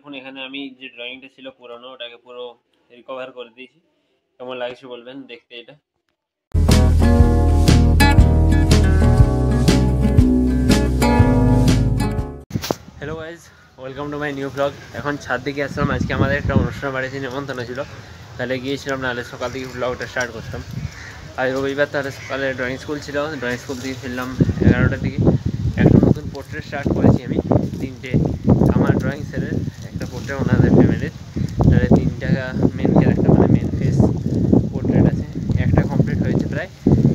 দেখুন এখানে আমি যে ড্রয়িংটা ছিল পুরনো ওটাকে পুরো রিকভার করে দিয়েছি। কেমন লাগছে বলবেন দেখতে এটা। Hello guys, welcome to my new blog. এখন ছাদ দিকে আসলাম, আজকে আমাদের একটা অনুষ্ঠান বাড়িতে নিমন্ত্রণ ছিল, তাহলে গিয়েছিলাম, নাহলে সকাল থেকে ব্লগটা স্টার্ট করতাম। আজ রবিবার, তাহলে সকালে ড্রয়িং স্কুল ছিল, ড্রয়িং স্কুল থেকে ফিরলাম 11টার দিকে। একটা নতুন পোর্ট্রেট স্টার্ট করেছি আমি, 3টে আমার ড্রয়িং সেলের একটা পোর্ট্রেট ওনাদের ফ্যামিলির, তাহলে 3টা মেন ক্যারেক্টার মানে মেন ফেস পোর্ট্রেট আছে। একটা কমপ্লিট হয়েছে প্রায়,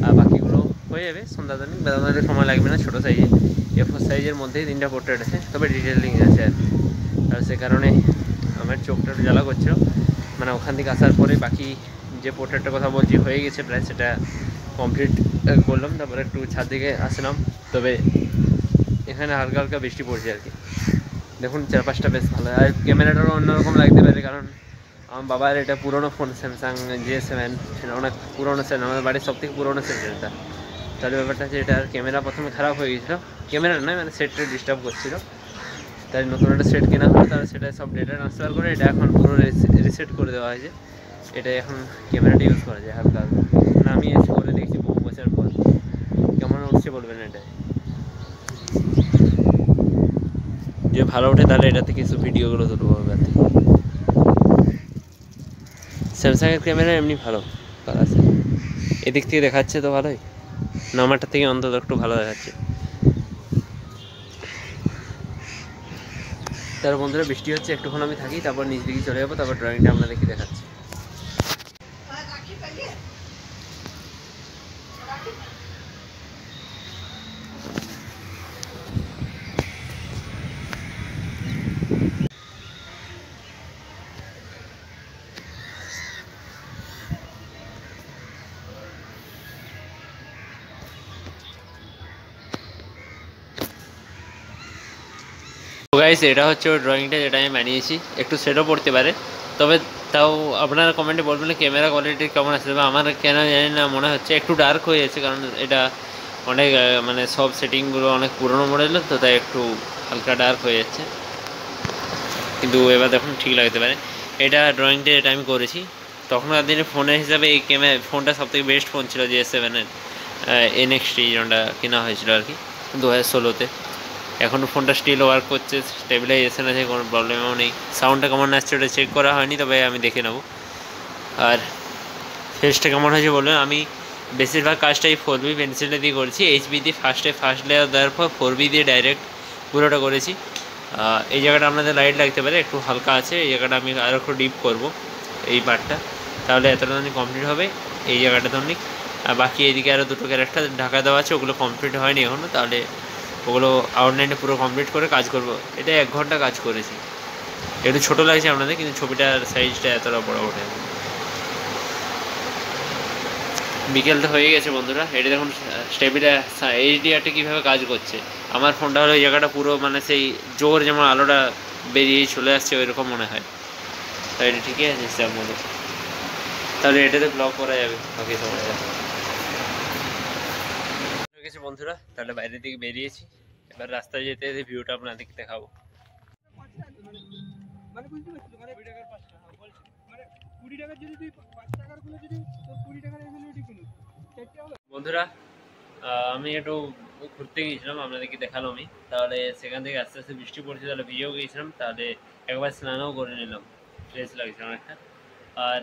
আর বাকিগুলো হয়ে যাবে সন্ধ্যা দিন, বেদানোদের সময় লাগবে না। ছোটো সাইজে A4 সাইজের মধ্যেই 3টা পোর্ট্রেট আছে, তবে ডিটেলিং আছে আর কি। আর সে কারণে আমার চোখটা একটু জ্বালা করছিল, মানে ওখান থেকে আসার পরে বাকি যে পোর্ট্রেটটার কথা বলছি হয়ে গেছে প্রায়, সেটা কমপ্লিট করলাম। তারপরে একটু ছাদ দিকে আসলাম, তবে এখানে হালকা হালকা বৃষ্টি পড়ছে আর কি। দেখুন চারপাশটা বেশ ভালো, আর ক্যামেরাটারও অন্যরকম লাগতে পারে, কারণ আমার বাবার এটা পুরোনো ফোন, স্যামসাং J7, সেটা অনেক পুরোনো সেল, আমাদের বাড়ির সব থেকে পুরোনো সেল এটা। তাহলে ব্যাপারটা হচ্ছে এটার ক্যামেরা প্রথমে খারাপ হয়ে গেছিলো, ক্যামেরা নয় মানে সেটটা ডিস্টার্ব করছিলো, তাই নতুন একটা সেট কেনা হলো। তাহলে সেটা সব ডেটা ট্রান্সফার করে এটা এখন পুরো রিসেট করে দেওয়া হয়েছে। এটা এখন ক্যামেরাটা ইউজ করা যায় হালকা হালকা, মানে আমি এসে করে দেখছি বহু বছর পর। কেমন উঠছে বলবেন এটা, যে ভালো ওঠে তাহলে এটা থেকে কিছু ভিডিওগুলো তুলবো এবার থেকে। স্যামসাংয়ের ক্যামেরা এমনি ভালো কার আছে, এদিক থেকে দেখাচ্ছে তো ভালোই, নাম্বারটা থেকে অন্তত একটু ভালো দেখাচ্ছে। তার বন্ধুরা বৃষ্টি হচ্ছে, একটুক্ষণ আমি থাকি, তারপর নিচ দিকে চলে যাবো, তারপর ড্রয়িংটা আপনাদেরকে দেখাচ্ছি। তো গাইস, এটা হচ্ছে ওই ড্রয়িংটা যেটা আমি বানিয়েছি। একটু সেটও পড়তে পারে, তবে তাও আপনারা কমেন্টে বলবেন ক্যামেরা কোয়ালিটি কেমন আছে। তবে আমার কেন জানি না মনে হচ্ছে একটু ডার্ক হয়ে যাচ্ছে, কারণ এটা অনেক মানে সব সেটিংগুলো অনেক পুরোনো মডেলের, তো তাই একটু হালকা ডার্ক হয়ে যাচ্ছে, কিন্তু এবার দেখুন ঠিক লাগতে পারে। এটা ড্রয়িংটা এটা আমি করেছি তখনকার দিনে ফোনের হিসাবে। এই ফোনটা সবথেকে বেস্ট ফোন ছিল J7-এর NXT, যেটা কেনা হয়েছিল আর কি 2016-তে। এখনও ফোনটা স্টিল ওয়ার্ক করছে, স্টেবিলাইজেশন আছে, কোনো প্রবলেমও নেই। সাউন্ডটা কেমন আসছে ওটা চেক করা হয়নি, তবে আমি দেখে নেব। আর ফেসটা কেমন হয়েছে বলবেন। আমি বেশিরভাগ কাজটাই 4B পেন্সিলটা দিয়ে করেছি। HB দিয়ে ফার্স্ট লেয়ার দেওয়ার পর 4B দিয়ে ডাইরেক্ট পুরোটা করেছি। এই জায়গাটা আপনাদের লাইট লাগতে পারে, একটু হালকা আছে, এই জায়গাটা আমি আরও একটু ডিপ করবো এই পার্টটা, তাহলে এতটা কমপ্লিট হবে এই জায়গাটা অনেক। আর বাকি এদিকে আরও দুটো ক্যারেক্টার ঢাকা দেওয়া আছে, ওগুলো কমপ্লিট হয়নি এখনও, তাহলে ওগুলো আউটলাইনে পুরো কমপ্লিট করে কাজ করব। এটা 1 ঘন্টা কাজ করেছি। একটু ছোটো লাগছে আপনাদের, কিন্তু ছবিটার সাইজটা এতটা বড় ওঠে। বিকেলটা হয়ে গেছে বন্ধুরা, এটা দেখুন HDRটা কীভাবে কাজ করছে। আমার ফোনটা হলো এই জায়গাটা পুরো মানে সেই জোর, যেমন আলোটা বেরিয়ে চলে আসছে ওই রকম মনে হয়। তাই এটা ঠিকই আছে স্যার মনে, তাহলে এটাতে ব্লগ করা যাবে বাকি সময়টা। হয়ে গেছে বন্ধুরা, তাহলে বাইরের দিকে বেরিয়েছি, এবার রাস্তায় যেতে যেতে ভিউটা আপনাদেরকে দেখাবো। বন্ধুরা, আমি একটু ঘুরতে গিয়েছিলাম, আপনাদেরকে দেখালো আমি, তাহলে সেখান থেকে আস্তে আস্তে বৃষ্টি পড়ছে, তাহলে ভিজেও গিয়েছিলাম, তাহলে একবার স্নানও করে নিলাম, ফ্রেশ লাগছে অনেকটা। আর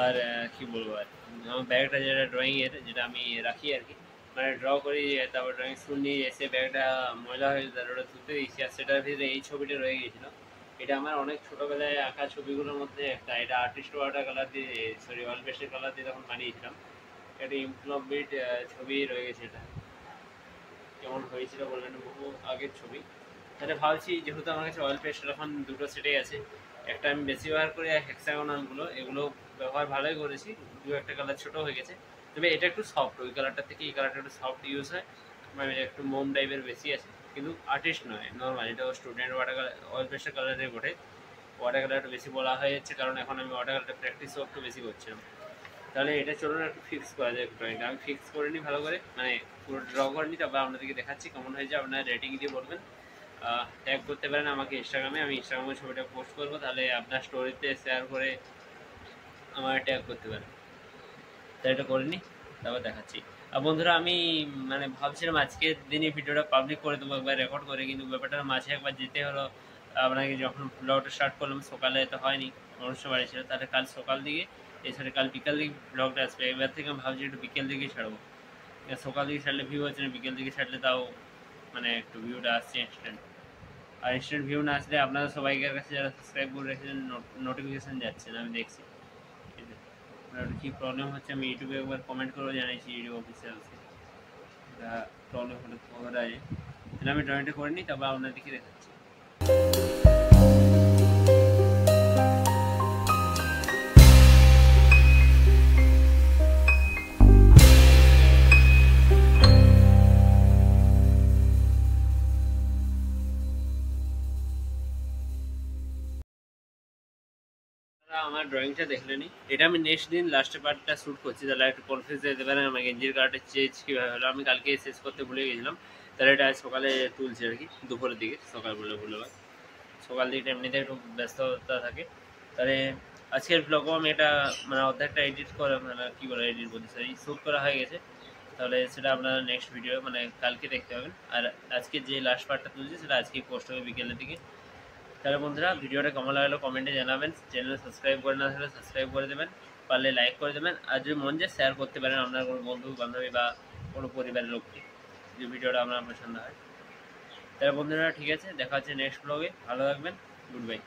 আর কী বলবো, আর আমার ব্যাগটা যেটা ড্রয়িংয়ের, যেটা আমি রাখি আর কি, মানে ড্র করি, তারপর ড্রয়িং স্কুল নিয়ে এসে ব্যাগটা ময়লা হয়ে যায়, ওটা ধুতে দিয়েছি। আর সেটার ভিতরে এই ছবিটা রয়ে গিয়েছিলো। এটা আমার অনেক ছোটোবেলায় আঁকা ছবিগুলোর মধ্যে একটা, এটা আর্টিস্ট ওয়াটার কালার দিয়ে, সরি অয়েল পেস্টের কালার দিয়ে তখন বানিয়েছিলাম। একটা ইনকমপ্লিট ছবি রয়ে গেছে। এটা কেমন হয়েছিল বলবেন, বহু আগের ছবি। তাহলে ভাবছি, যেহেতু আমার কাছে অয়েল পেস্ট এখন দুটো সেটেই আছে, একটা আমি বেশি ব্যবহার করি, আর হেক্সাগোনালগুলো এগুলো ব্যবহার ভালোই করেছি, একটা কালার ছোটো হয়ে গেছে। তবে এটা একটু সফট, ওই কালারটার থেকে এই কালারটা একটু সফট ইউজ হয়, মানে একটু মোম টাইপের বেশি আছে, কিন্তু আর্টিস্ট নয়, নর্মাল। এটা স্টুডেন্ট ওয়াটার কালার, অয়েল পেস্টের কালারে ওঠে। ওয়াটার কালারটা বেশি বলা হয়ে যাচ্ছে, কারণ এখন আমি ওয়াটার কালারটা প্র্যাকটিসও একটু বেশি করছিলাম। তাহলে এটা চলুন একটু ফিক্স করা যায় ড্রয়িংটা। আমি ফিক্স করে নিই ভালো করে, মানে পুরো ড্র করে নিই, তারপর আপনাদেরকে দেখাচ্ছি কেমন হয়েছে, আপনারা রেটিং দিয়ে বলবেন। ট্যাগ করতে পারেন আমাকে ইনস্টাগ্রামে, আমি ইনস্টাগ্রামে ছবিটা পোস্ট করবো, তাহলে আপনার স্টোরিতে শেয়ার করে আমার ট্যাগ করতে পারেন। তাই এটা করে নিই, তারপর দেখাচ্ছি। আর বন্ধুরা আমি মানে ভাবছিলাম আজকের দিনে ভিডিওটা পাবলিক করে দেবো একবার রেকর্ড করে, কিন্তু ব্যাপারটার মাঝে একবার যেতে হলো। আপনাকে যখন ব্লগটা স্টার্ট করলাম সকালে তো হয়নি, অনুষ্ঠান বাড়ি ছিল, তাহলে কাল সকাল দিকে এছাড়া কাল বিকাল দিকে ব্লগটা আসবে। এবার থেকে আমি ভাবছি একটু বিকেল দিকে ছাড়বো। সকাল দিকে ছাড়লে ভিউ হচ্ছে না, বিকেল দিকে ছাড়লে তাও মানে একটু ভিউটা আসছে ইনস্ট্যান্ট। আর ইনস্ট্যান্ট ভিউ না আসলে আপনাদের সবাইকার কাছে যারা সাবস্ক্রাইব করে রেখেছেন নোটিফিকেশান যাচ্ছে না, আমি দেখছি। কী প্রবলেম হচ্ছে আমি ইউটিউবে একবার কমেন্ট করেও জানিয়েছি ইউটিউব অফিসিয়ালসে, এটা প্রবলেম হলে খবর আছে। তাহলে আমি ড্রয়িংটা করে নিই, তারপর আপনাদেরকে দেখাচ্ছি। আমার ড্রয়িংটা দেখলে নি, এটা আমি নেক্সট দিন লাস্টের পার্টটা শ্যুট করছি, তাহলে একটু কনফিউজ যেতে পারেন আমার গেঞ্জির কালারটা চেঞ্জ কীভাবে হলো। আমি কালকে শেষ করতে ভুলে গেছিলাম, তাহলে এটা সকালে তুলছি আর কি, দুপুরের দিকে। সকাল বলে ভুলবার, সকাল দিকে এমনিতে একটু ব্যস্ততা থাকে। তাহলে আজকের ব্লগও আমি এটা মানে অর্ধেকটা এডিট করে মানে কী বলে এডিট বলতে সরি শ্যুট করা হয়ে গেছে। তাহলে সেটা আপনারা নেক্সট ভিডিও মানে কালকে দেখতে পাবেন। আর আজকে যে লাস্ট পার্টটা তুলছি সেটা আজকেই পোস্ট হবে বিকেলের দিকে। তাহলে বন্ধুরা ভিডিওটা কেমন লাগলো কমেন্টে জানাবেন, চ্যানেল সাবস্ক্রাইব করে না থাকলে সাবস্ক্রাইব করে দেবেন, পারলে লাইক করে দেবেন, আর যদি মন যায় শেয়ার করতে পারেন আপনার কোনো বন্ধু বান্ধবী বা কোনো পরিবারের লোককে, যে ভিডিওটা আপনার পছন্দ হয়। তাহলে বন্ধুরা ঠিক আছে, দেখা হচ্ছে নেক্সট ব্লগে, ভালো থাকবেন, গুড বাই।